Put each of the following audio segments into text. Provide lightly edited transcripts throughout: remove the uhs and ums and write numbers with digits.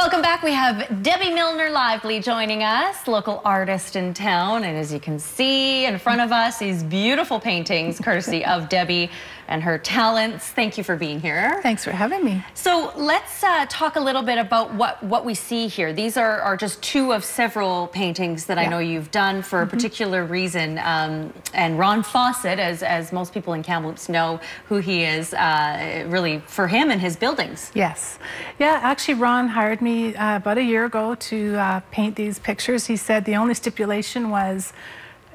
Welcome back. We have Debbie Milner Lively joining us, local artist in town. And as you can see in front of us, these beautiful paintings courtesy of Debbie and her talents. Thank you for being here. Thanks for having me. So let's talk a little bit about what we see here. These are just two of several paintings that I know you've done for a particular reason. And Ron Fawcett, as most people in Kamloops know who he is, really for him and his buildings. Yes. Yeah, actually Ron hired me about a year ago to paint these pictures. He said the only stipulation was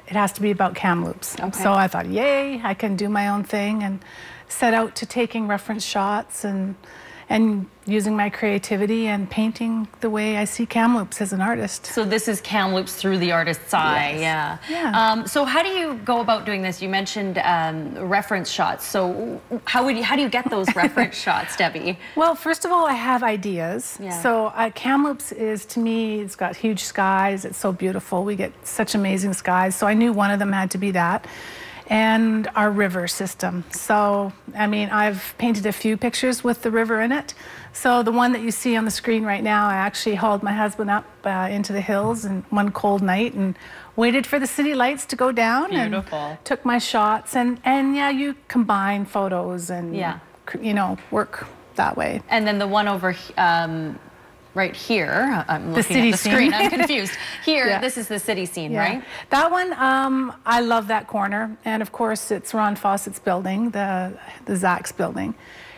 it has to be about Kamloops. Okay. So I thought, yay, I can do my own thing, and set out to taking reference shots and using my creativity and painting the way I see Kamloops as an artist. So this is Kamloops through the artist's eye. Yes. Yeah. So how do you go about doing this? You mentioned reference shots. So how do you get those reference shots, Debbie? Well, first of all, I have ideas. Yeah. So Kamloops is, to me, it's got huge skies. It's so beautiful. We get such amazing skies. So I knew one of them had to be that. And our river system. So, I mean, I've painted a few pictures with the river in it. So the one that you see on the screen right now, I actually hauled my husband up into the hills in one cold night and waited for the city lights to go down. Beautiful. And took my shots. And yeah, you combine photos and, you know, work that way. And then the one over right here, I'm looking at the screen, I'm confused. Here, this is the city scene, right? That one, I love that corner. And of course, it's Ron Fawcett's building, the Zach's building.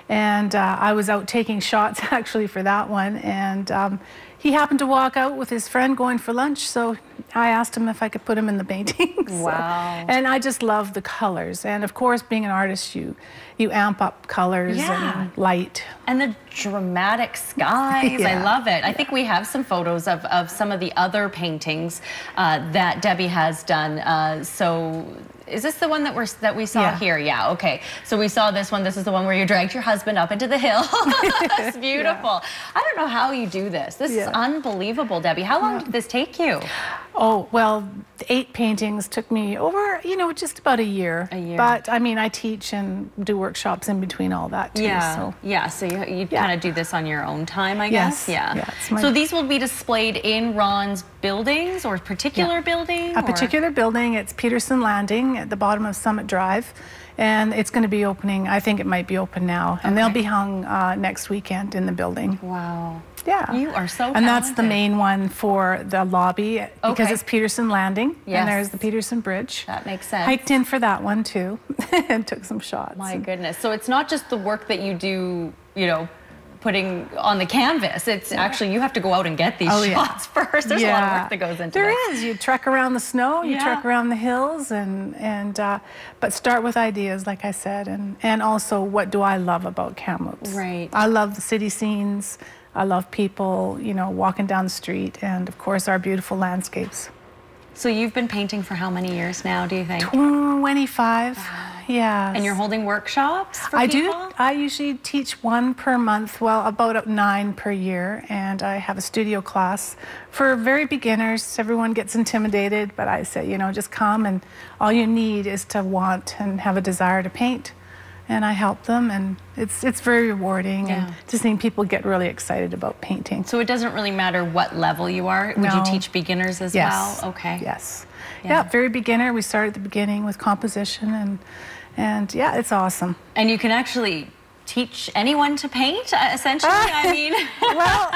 And I was out taking shots actually for that one. And he happened to walk out with his friend going for lunch. So I asked him if I could put him in the painting. Wow. And I just love the colors. And of course, being an artist, you amp up colors and light. And the dramatic skies. I love it. I think we have some photos of some of the other paintings that Debbie has done. So is this the one that we saw here? Yeah, okay. So we saw this one. This is the one where you dragged your husband up into the hill. It's beautiful. I don't know how you do this. This is unbelievable, Debbie. How long did this take you? Oh, well, 8 paintings took me over, you know, just about a year. But, I mean, I teach and do workshops in between all that, too. Yeah, so you kind of do this on your own time, I guess? Yeah. So these will be displayed in Ron's buildings or particular building? A particular building. It's Peterson Landing at the bottom of Summit Drive. And it's going to be opening, I think it might be open now. And they'll be hung next weekend in the building. Wow. Yeah. You are so talented. And that's the main one for the lobby because it's Peterson Landing. And there's the Peterson Bridge. That makes sense. Hiked in for that one too and took some shots. My goodness. So it's not just the work that you do, you know, putting on the canvas. It's actually, you have to go out and get these shots first. There's a lot of work that goes into this. There is. You trek around the snow, you trek around the hills, but start with ideas, like I said, and also what do I love about Kamloops? Right. I love the city scenes. I love people, you know, walking down the street, and of course our beautiful landscapes. So you've been painting for how many years now, do you think? 25. Wow. Yeah. And you're holding workshops for people? I do. I usually teach 1 per month, well, about 9 per year, and I have a studio class for very beginners. Everyone gets intimidated, but I say, you know, just come, and all you need is to want and have a desire to paint. And I help them, and it's very rewarding, and just seeing people get really excited about painting. So it doesn't really matter what level you are? Would you teach beginners as well? Okay. Yes. Yeah, very beginner. We start at the beginning with composition, and yeah, it's awesome. And you can actually teach anyone to paint, essentially? I mean... Well,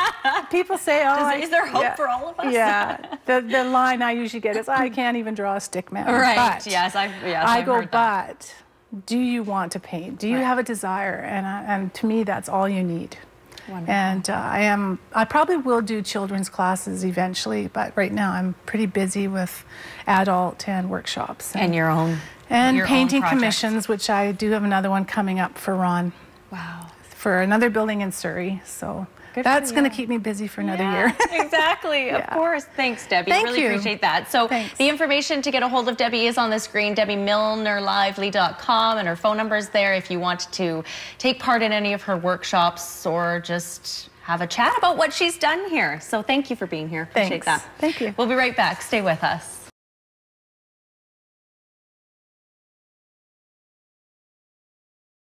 people say, oh... Is there hope for all of us? Yeah. The line I usually get is, I can't even draw a stick man. Right. But I've heard that. But do you want to paint? Do you have a desire? And to me, that's all you need. Wonderful. And I probably will do children's classes eventually, but right now I'm pretty busy with adult and workshops. And your own painting own commissions, which I do have another one coming up for Ron. Wow. For another building in Surrey, so that's going to keep me busy for another year. Exactly, of course. Thanks, Debbie. Really appreciate that. So the information to get a hold of Debbie is on the screen, DebbieMilnerLively.com, and her phone number is there if you want to take part in any of her workshops or just have a chat about what she's done here. So thank you for being here. Appreciate that. Thank you. We'll be right back. Stay with us.